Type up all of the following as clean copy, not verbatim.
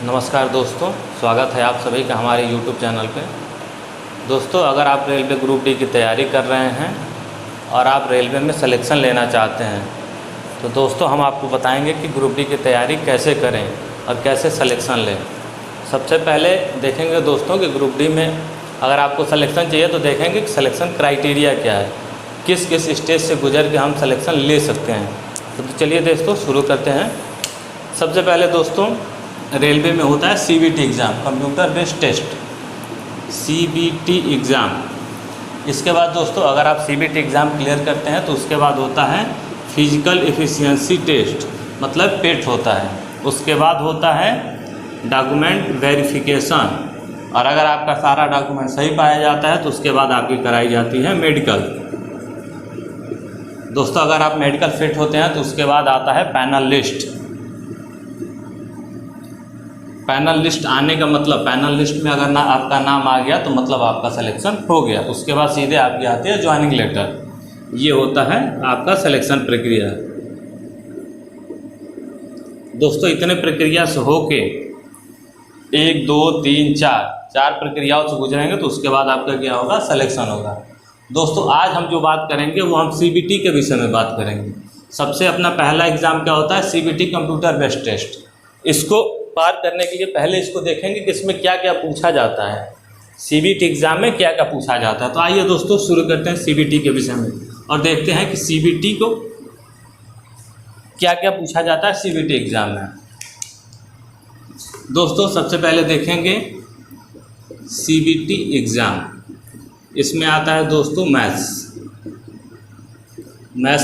नमस्कार दोस्तों, स्वागत है आप सभी का हमारे YouTube चैनल पे। दोस्तों, अगर आप रेलवे ग्रुप डी की तैयारी कर रहे हैं और आप रेलवे में सिलेक्शन लेना चाहते हैं तो दोस्तों हम आपको बताएंगे कि ग्रुप डी की तैयारी कैसे करें और कैसे सिलेक्शन लें। सबसे पहले देखेंगे दोस्तों कि ग्रुप डी में अगर आपको सिलेक्शन चाहिए तो देखेंगे कि सिलेक्शन क्राइटेरिया क्या है, किस किस स्टेज से गुजर के हम सिलेक्शन ले सकते हैं। तो चलिए दोस्तों शुरू करते हैं। सबसे पहले दोस्तों रेलवे में होता है CBT exam, computer based test, CBT exam. इसके बाद दोस्तों अगर आप CBT एग्ज़ाम क्लियर करते हैं तो उसके बाद होता है फिजिकल एफिशिएंसी टेस्ट, मतलब पेट होता है। उसके बाद होता है डॉक्यूमेंट वेरिफिकेशन, और अगर आपका सारा डॉक्यूमेंट सही पाया जाता है तो उसके बाद आपकी कराई जाती है मेडिकल। दोस्तों अगर आप मेडिकल फिट होते हैं तो उसके बाद आता है पैनल लिस्ट। पैनल लिस्ट आने का मतलब, पैनल लिस्ट में अगर आपका नाम आ गया तो मतलब आपका सिलेक्शन हो गया। उसके बाद सीधे आपकी आती है ज्वाइनिंग लेटर। ये होता है आपका सिलेक्शन प्रक्रिया। दोस्तों इतने प्रक्रिया से होके 1 2 3 4 प्रक्रियाओं से गुजरेंगे तो उसके बाद आपका क्या होगा, सिलेक्शन होगा। दोस्तों आज हम जो बात करेंगे वो हम CBT के विषय में बात करेंगे। सबसे अपना पहला एग्ज़ाम क्या होता है, CBT कंप्यूटर बेस्ड टेस्ट। इसको पार करने के लिए पहले इसको देखेंगे कि इसमें क्या क्या पूछा जाता है, CBT एग्ज़ाम में क्या क्या पूछा जाता है। तो आइए दोस्तों शुरू करते हैं CBT के विषय में और देखते हैं कि CBT को क्या क्या पूछा जाता है CBT एग्ज़ाम में। दोस्तों सबसे पहले देखेंगे CBT एग्ज़ाम। इसमें आता है दोस्तों मैथ्स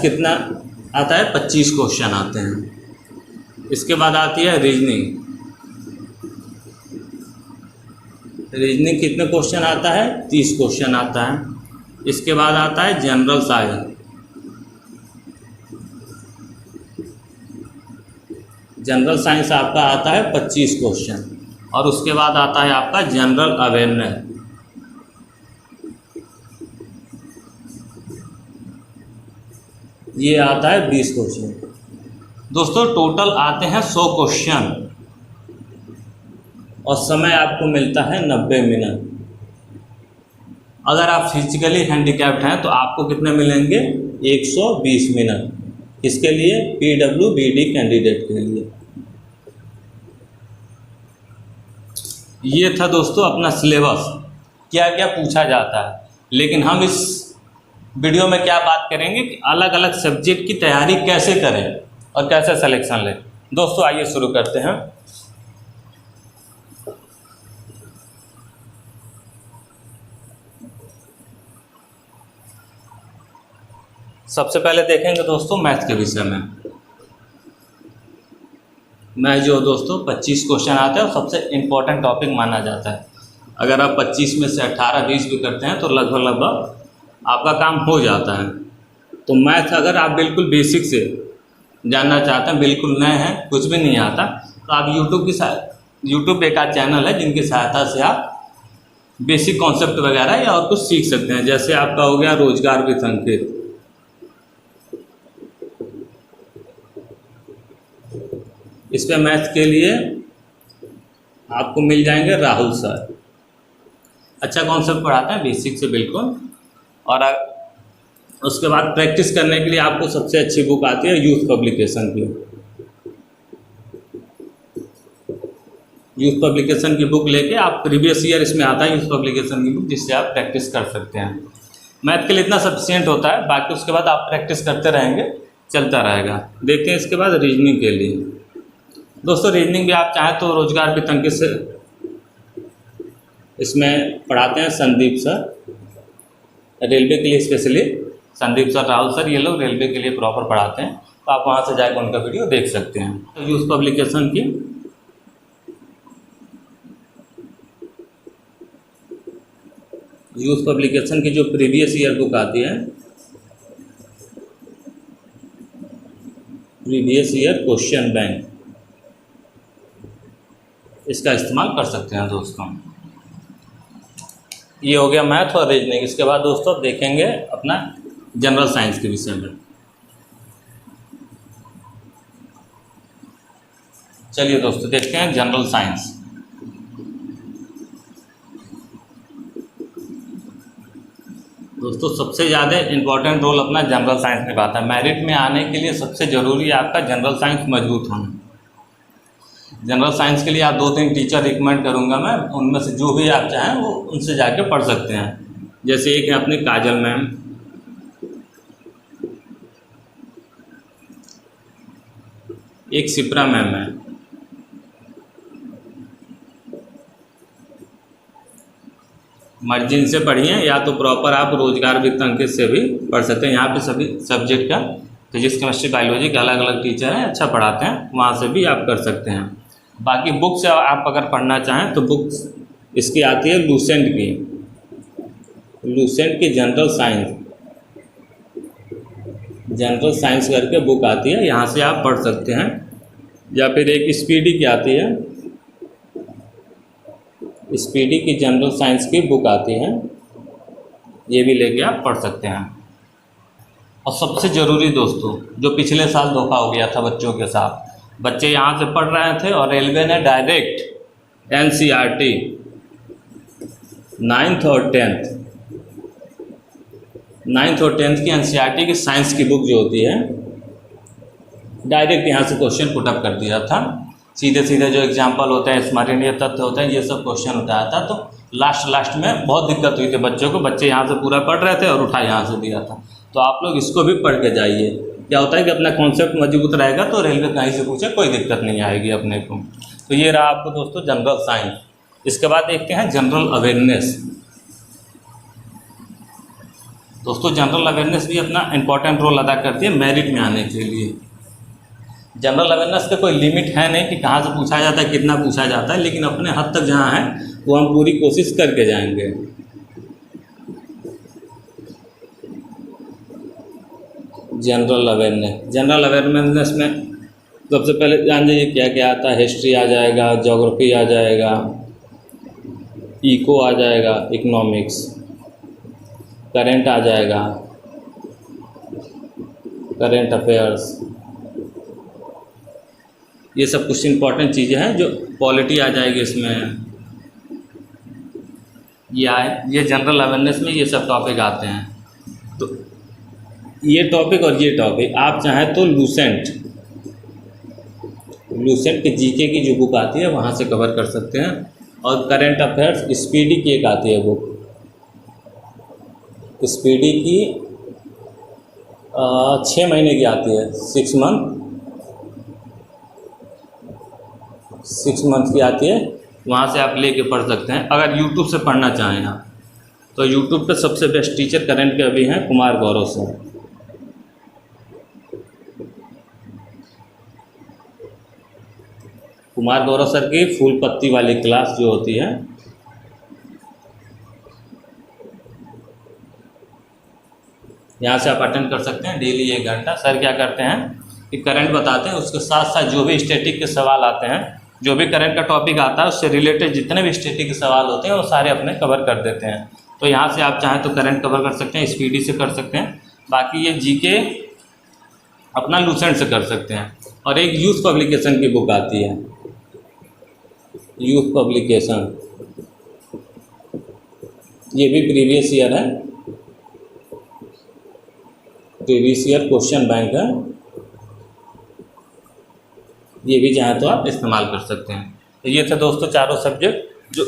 कितना आता है, 25 क्वेश्चन आते हैं। इसके बाद आती है रीजनिंग कितने क्वेश्चन आता है, 30 क्वेश्चन आता है। इसके बाद आता है जनरल साइंस। जनरल साइंस आपका आता है 25 क्वेश्चन, और उसके बाद आता है आपका जनरल अवेयरनेस। ये आता है 20 क्वेश्चन। दोस्तों टोटल आते हैं 100 क्वेश्चन और समय आपको मिलता है 90 मिनट। अगर आप फिजिकली हैंडीकैप्ड हैं तो आपको कितने मिलेंगे, 120 मिनट। इसके लिए PWBD कैंडिडेट के लिए। ये था दोस्तों अपना सिलेबस, क्या क्या पूछा जाता है। लेकिन हम इस वीडियो में क्या बात करेंगे कि अलग अलग सब्जेक्ट की तैयारी कैसे करें और कैसे सिलेक्शन लें। दोस्तों आइए शुरू करते हैं। सबसे पहले देखेंगे दोस्तों मैथ के विषय में। मैथ जो दोस्तों 25 क्वेश्चन आते हैं और सबसे इम्पोर्टेंट टॉपिक माना जाता है। अगर आप 25 में से 18-20 भी करते हैं तो लगभग आपका काम हो जाता है। तो मैथ अगर आप बिल्कुल बेसिक से जानना चाहते हैं, बिल्कुल नए हैं, कुछ भी नहीं आता, तो आप यूट्यूब एक आध चैनल है जिनकी सहायता से आप बेसिक कॉन्सेप्ट वगैरह या और कुछ सीख सकते हैं। जैसे आपका हो गया रोजगार के संकेत, इस पे मैथ के लिए आपको मिल जाएंगे राहुल सर। अच्छा कॉन्सेप्ट पढ़ाते हैं बेसिक से बिल्कुल। और उसके बाद प्रैक्टिस करने के लिए आपको सबसे अच्छी बुक आती है यूथ पब्लिकेशन की। यूथ पब्लिकेशन की बुक लेके आप प्रीवियस ईयर, इसमें आता है यूथ पब्लिकेशन की बुक, जिससे आप प्रैक्टिस कर सकते हैं। मैथ के लिए इतना सफिशिएंट होता है, बाकी उसके बाद आप प्रैक्टिस करते रहेंगे, चलता रहेगा। देखते हैं इसके बाद रीजनिंग के लिए। दोस्तों रीजनिंग भी आप चाहें तो रोजगार के तंके से इसमें पढ़ाते हैं संदीप सर, रेलवे के लिए specially Sandeep sir, Rahul sir, ये लोग रेलवे के लिए प्रॉपर पढ़ाते हैं। तो आप वहाँ से जाकर उनका वीडियो देख सकते हैं। तो यूथ पब्लिकेशन की जो प्रीवियस ईयर बुक आती है, प्रीवियस ईयर क्वेश्चन बैंक, इसका इस्तेमाल कर सकते हैं दोस्तों। ये हो गया मैथ और रीजनिंग। इसके बाद दोस्तों अब देखेंगे अपना जनरल साइंस के विषय में। चलिए दोस्तों देखते हैं जनरल साइंस। दोस्तों सबसे ज़्यादा इम्पोर्टेंट रोल अपना जनरल साइंस निभाता है। मेरिट में आने के लिए सबसे ज़रूरी है आपका जनरल साइंस मजबूत होना। जनरल साइंस के लिए आप 2-3 टीचर रिकमेंड करूंगा मैं, उनमें से जो भी आप चाहें वो उनसे जाके पढ़ सकते हैं। जैसे एक है अपनी काजल मैम, एक शिप्रा मैम है, मर्जी इनसे पढ़िए, या तो प्रॉपर आप रोजगार वित्त अंकित से भी पढ़ सकते हैं। यहाँ पे सभी सब्जेक्ट का फिजिक्स केमिस्ट्री बायोलॉजी के अलग अलग टीचर हैं, अच्छा पढ़ाते हैं, वहाँ से भी आप कर सकते हैं। बाकी बुक्स आप अगर पढ़ना चाहें तो बुक्स इसकी आती है लूसेंट की जनरल साइंस करके बुक आती है, यहाँ से आप पढ़ सकते हैं। या फिर एक स्पीडी की आती है, स्पीडी की जनरल साइंस की बुक आती है, ये भी लेके आप पढ़ सकते हैं। और सबसे ज़रूरी दोस्तों, जो पिछले साल धोखा हो गया था बच्चों के साथ, बच्चे यहाँ से पढ़ रहे थे और रेलवे ने डायरेक्ट एनसीईआरटी 9th और 10th की एनसीईआरटी की साइंस की बुक जो होती है, डायरेक्ट यहाँ से क्वेश्चन पुटअप कर दिया था। सीधे सीधे जो एग्जाम्पल होते हैं, स्मरणीय तथ्य होते हैं, ये सब क्वेश्चन उठाया था। तो लास्ट में बहुत दिक्कत हुई थी बच्चों को, बच्चे यहाँ से पूरा पढ़ रहे थे और उठा यहाँ से दिया था। तो आप लोग इसको भी पढ़ के जाइए। क्या होता है कि अपना कॉन्सेप्ट मजबूत रहेगा तो रेलवे कहीं से पूछे कोई दिक्कत नहीं आएगी अपने को। तो ये रहा आपको दोस्तों जनरल साइंस। इसके बाद देखते हैं जनरल अवेयरनेस। दोस्तों जनरल अवेयरनेस भी अपना इम्पॉर्टेंट रोल अदा करती है मेरिट में आने के लिए। जनरल अवेयरनेस का कोई लिमिट है नहीं कि कहाँ से पूछा जाता है, कितना पूछा जाता है, लेकिन अपने हद तक जहाँ है वो हम पूरी कोशिश करके जाएंगे। जनरल अवेयरनेस में सबसे पहले जान लीजिए क्या क्या आता है। हिस्ट्री आ जाएगा, ज्योग्राफी आ जाएगा, इको आ जाएगा, इकोनॉमिक्स, करंट आ जाएगा, करंट अफेयर्स, ये सब कुछ इंपॉर्टेंट चीज़ें हैं। जो पॉलिटी आ जाएगी इसमें, ये जनरल अवेयरनेस में ये सब टॉपिक आते हैं। तो ये टॉपिक और ये टॉपिक आप चाहें तो लूसेंट के जीके की जो बुक आती है वहाँ से कवर कर सकते हैं। और करंट अफेयर्स स्पीडी की एक आती है बुक, स्पीडी की 6 महीने की आती है, 6 मंथ की आती है, वहाँ से आप लेके पढ़ सकते हैं। अगर यूट्यूब से पढ़ना चाहें आप तो यूट्यूब पे सबसे बेस्ट टीचर करंट के अभी हैं कुमार गौरव सर। कुमार गौरव सर की फूल पत्ती वाली क्लास जो होती है, यहाँ से आप अटेंड कर सकते हैं डेली 1 घंटा। सर क्या करते हैं कि करंट बताते हैं, उसके साथ साथ जो भी स्टैटिक के सवाल आते हैं, जो भी करंट का टॉपिक आता है उससे रिलेटेड जितने भी स्टैटिक के सवाल होते हैं वो सारे अपने कवर कर देते हैं। तो यहाँ से आप चाहें तो करंट कवर कर सकते हैं, स्पीडी से कर सकते हैं। बाकी ये जीके अपना लूसेंट से कर सकते हैं। और एक यूथ पब्लिकेशन की बुक आती है, यूथ पब्लिकेशन, ये भी प्रीवियस ईयर है, प्रीवियस ईयर क्वेश्चन बैंक है, ये भी चाहे तो आप इस्तेमाल कर सकते हैं। तो ये थे दोस्तों चारों सब्जेक्ट जो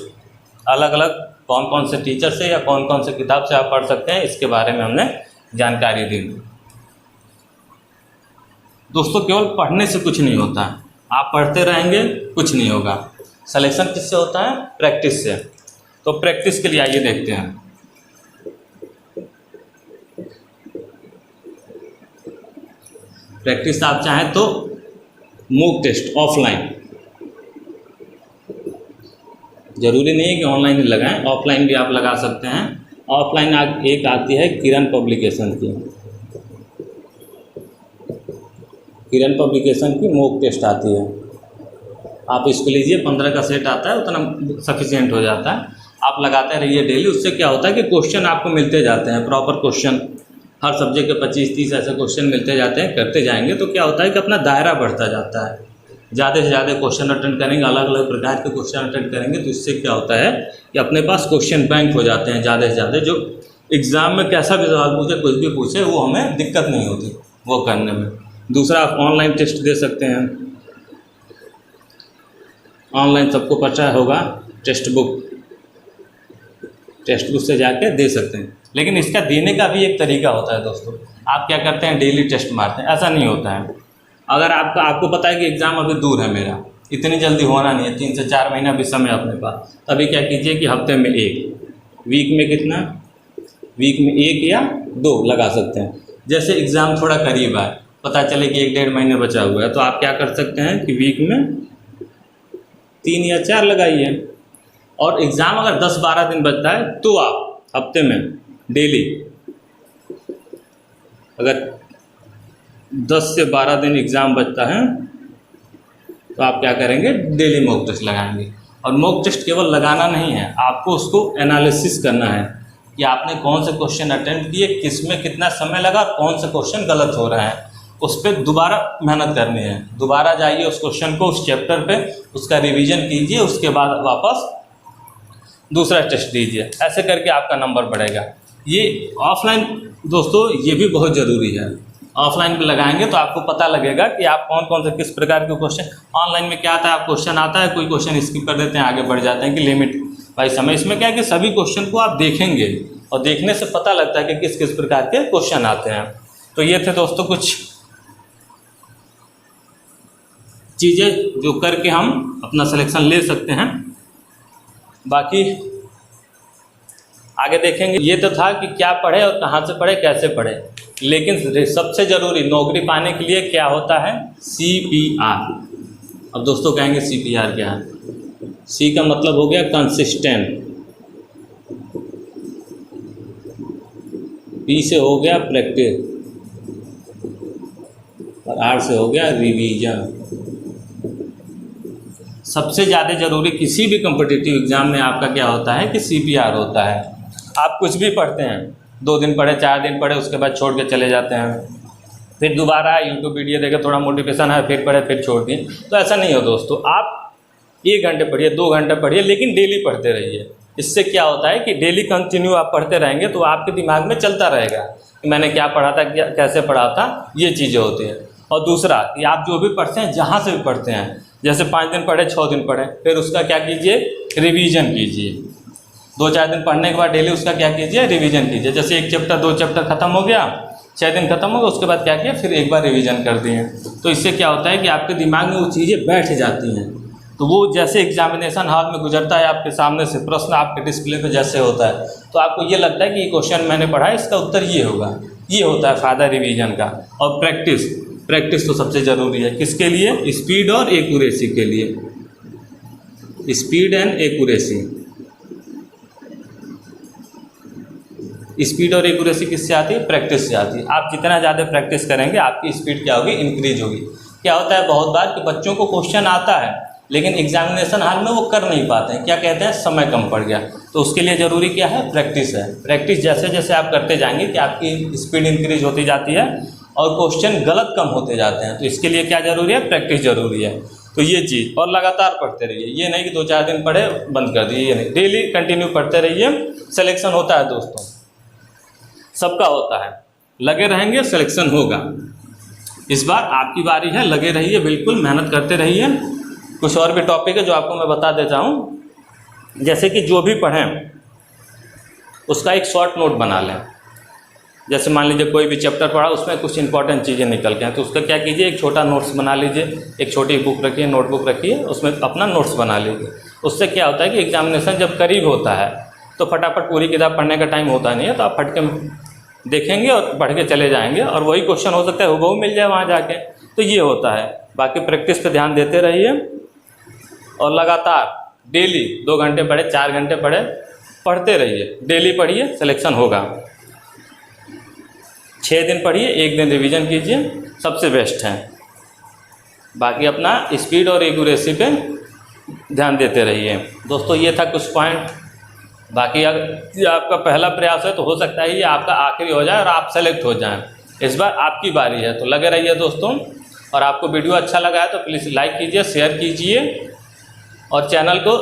अलग अलग कौन कौन से टीचर से या कौन कौन से किताब से आप पढ़ सकते हैं, इसके बारे में हमने जानकारी दी। दोस्तों केवल पढ़ने से कुछ नहीं होता है, आप पढ़ते रहेंगे कुछ नहीं होगा। सिलेक्शन किससे होता है? प्रैक्टिस से। तो प्रैक्टिस के लिए आइए देखते हैं। प्रैक्टिस आप चाहें तो मॉक टेस्ट ऑफलाइन, ज़रूरी नहीं है कि ऑनलाइन ही लगाएं, ऑफलाइन भी आप लगा सकते हैं। ऑफलाइन एक आती है किरण पब्लिकेशन की, किरण पब्लिकेशन की मॉक टेस्ट आती है, आप इसको लीजिए। 15 का सेट आता है, उतना सफिशिएंट हो जाता है। आप लगाते रहिए डेली। उससे क्या होता है कि क्वेश्चन आपको मिलते जाते हैं, प्रॉपर क्वेश्चन हर सब्जेक्ट के 25-30 ऐसे क्वेश्चन मिलते जाते हैं। करते जाएंगे तो क्या होता है कि अपना दायरा बढ़ता जाता है। ज़्यादा से ज़्यादा क्वेश्चन अटेंड करेंगे, अलग अलग प्रकार के क्वेश्चन अटेंड करेंगे, तो इससे क्या होता है कि अपने पास क्वेश्चन बैंक हो जाते हैं ज़्यादा से ज़्यादा। जो एग्ज़ाम में कैसा भी सवाल पूछे, कुछ भी पूछे, वो हमें दिक्कत नहीं होती वो करने में। दूसरा, आप ऑनलाइन टेस्ट दे सकते हैं। ऑनलाइन सबको पता होगा, टेक्स्ट बुक से जाके दे सकते हैं। लेकिन इसका देने का भी एक तरीका होता है दोस्तों। आप क्या करते हैं, डेली टेस्ट मारते हैं, ऐसा नहीं होता है। अगर आपको पता है कि एग्ज़ाम अभी दूर है मेरा, इतनी जल्दी होना नहीं है, 3 से 4 महीना भी समय अपने पास, तभी क्या कीजिए कि हफ्ते में 1, वीक में कितना, वीक में 1 या 2 लगा सकते हैं। जैसे एग्ज़ाम थोड़ा करीब आए, पता चले कि 1-1.5 महीने बचा हुआ है, तो आप क्या कर सकते हैं कि वीक में 3 या 4 लगाइए। और एग्ज़ाम अगर 10-12 दिन बचता है तो आप हफ्ते में डेली, अगर 10 से 12 दिन एग्ज़ाम बचता है तो आप क्या करेंगे, डेली मॉक टेस्ट लगाएंगे। और मॉक टेस्ट केवल लगाना नहीं है, आपको उसको एनालिसिस करना है कि आपने कौन से क्वेश्चन अटेम्प्ट किए, किस में कितना समय लगा, और कौन से क्वेश्चन गलत हो रहे हैं, उस पर दोबारा मेहनत करनी है। दोबारा जाइए उस क्वेश्चन को, उस चैप्टर पे उसका रिवीजन कीजिए, उसके बाद वापस दूसरा टेस्ट दीजिए। ऐसे करके आपका नंबर बढ़ेगा। ये ऑफलाइन दोस्तों, ये भी बहुत ज़रूरी है। ऑफलाइन पे लगाएंगे तो आपको पता लगेगा कि आप कौन कौन से किस प्रकार के क्वेश्चन। ऑनलाइन में क्या आता है, आप क्वेश्चन आता है, कोई क्वेश्चन स्किप कर देते हैं, आगे बढ़ जाते हैं कि लिमिट भाई समय। इसमें क्या है कि सभी क्वेश्चन को आप देखेंगे और देखने से पता लगता है कि किस किस प्रकार के क्वेश्चन आते हैं। तो ये थे दोस्तों कुछ चीज़ें जो करके हम अपना सिलेक्शन ले सकते हैं। बाकी आगे देखेंगे। ये तो था कि क्या पढ़े और कहाँ से पढ़े, कैसे पढ़े, लेकिन सबसे ज़रूरी नौकरी पाने के लिए क्या होता है, CPR। अब दोस्तों कहेंगे CPR क्या है। C का मतलब हो गया कंसिस्टेंट, P से हो गया प्रैक्टिस, और R से हो गया रिवीजन। सबसे ज़्यादा ज़रूरी किसी भी कॉम्पिटिटिव एग्ज़ाम में आपका क्या होता है कि CPR होता है। आप कुछ भी पढ़ते हैं, 2 दिन पढ़े, 4 दिन पढ़े, उसके बाद छोड़ के चले जाते हैं, फिर दोबारा यूट्यूब वीडियो देखे, थोड़ा मोटिवेशन है, फिर पढ़े, फिर छोड़ दिए। तो ऐसा नहीं हो दोस्तों। आप 1 घंटे पढ़िए, 2 घंटे पढ़िए, लेकिन डेली पढ़ते रहिए। इससे क्या होता है कि डेली कंटिन्यू आप पढ़ते रहेंगे तो आपके दिमाग में चलता रहेगा कि मैंने क्या पढ़ा था, कैसे पढ़ा था, ये चीज़ें होती हैं। और दूसरा कि आप जो भी पढ़ते हैं, जहाँ से भी पढ़ते हैं, जैसे 5 दिन पढ़े, 6 दिन पढ़े, फिर उसका क्या कीजिए, रिवीजन कीजिए। 2-4 दिन पढ़ने के बाद डेली उसका क्या कीजिए, रिवीजन कीजिए। जैसे 1 चैप्टर 2 चैप्टर खत्म हो गया, 6 दिन खत्म हो गया, उसके बाद क्या किया, फिर एक बार रिवीजन कर दिए। तो इससे क्या होता है कि आपके दिमाग में वो चीज़ें बैठ जाती हैं। तो वो जैसे एग्जामिनेशन हॉल में गुजरता है, आपके सामने से प्रश्न आपके डिस्प्ले पे जैसे होता है, तो आपको ये लगता है कि ये क्वेश्चन मैंने पढ़ा है, इसका उत्तर ये होगा। ये होता है फ़ायदा रिवीजन का। और प्रैक्टिस तो सबसे ज़रूरी है। किसके लिए, स्पीड और एक्यूरेसी के लिए। Speed and accuracy. स्पीड और एक्यूरेसी किससे आती है, प्रैक्टिस से आती है। आप जितना ज़्यादा प्रैक्टिस करेंगे, आपकी स्पीड क्या होगी, इंक्रीज होगी। क्या होता है बहुत बार कि बच्चों को क्वेश्चन आता है, लेकिन एग्जामिनेशन हॉल में वो कर नहीं पाते हैं। क्या कहते हैं, समय कम पड़ गया। तो उसके लिए ज़रूरी क्या है, प्रैक्टिस है। प्रैक्टिस जैसे जैसे आप करते जाएंगे कि आपकी स्पीड इंक्रीज होती जाती है और क्वेश्चन गलत कम होते जाते हैं। तो इसके लिए क्या ज़रूरी है, प्रैक्टिस ज़रूरी है। तो ये चीज़, और लगातार पढ़ते रहिए। ये नहीं कि 2-4 दिन पढ़े बंद कर दिए, ये नहीं, डेली कंटिन्यू पढ़ते रहिए। सिलेक्शन होता है दोस्तों, सबका होता है। लगे रहेंगे, सिलेक्शन होगा। इस बार आपकी बारी है, लगे रहिए, बिल्कुल मेहनत करते रहिए। कुछ और भी टॉपिक है जो आपको मैं बता देता हूँ। जैसे कि जो भी पढ़ें उसका एक शॉर्ट नोट बना लें। जैसे मान लीजिए कोई भी चैप्टर पढ़ा, उसमें कुछ इंपॉर्टेंट चीज़ें निकल के हैं, तो उसका क्या कीजिए, एक छोटा नोट्स बना लीजिए। एक छोटी बुक रखिए, नोटबुक रखिए, उसमें अपना नोट्स बना लीजिए। उससे क्या होता है कि एग्जामिनेशन जब करीब होता है तो फटाफट पूरी किताब पढ़ने का टाइम होता नहीं है, तो आप फट के देखेंगे और पढ़ के चले जाएंगे, और वही क्वेश्चन हो सकता है हुबहू मिल जाए वहाँ जाके। तो ये होता है। बाकी प्रैक्टिस पे ध्यान देते रहिए और लगातार डेली 2 घंटे पढ़े, 4 घंटे पढ़े, पढ़ते रहिए। डेली पढ़िए, सिलेक्शन होगा। 6 दिन पढ़िए, 1 दिन रिवीजन कीजिए, सबसे बेस्ट है। बाकी अपना स्पीड और एक्यूरेसी पे ध्यान देते रहिए। दोस्तों ये था कुछ पॉइंट। बाकी अगर ये आपका पहला प्रयास है तो हो सकता है ये आपका आखिरी हो जाए और आप सेलेक्ट हो जाएं। इस बार आपकी बारी है, तो लगे रहिए दोस्तों। और आपको वीडियो अच्छा लगा है तो प्लीज़ लाइक कीजिए, शेयर कीजिए और चैनल को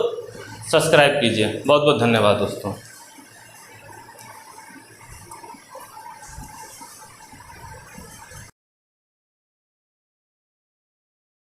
सब्सक्राइब कीजिए। बहुत बहुत धन्यवाद दोस्तों।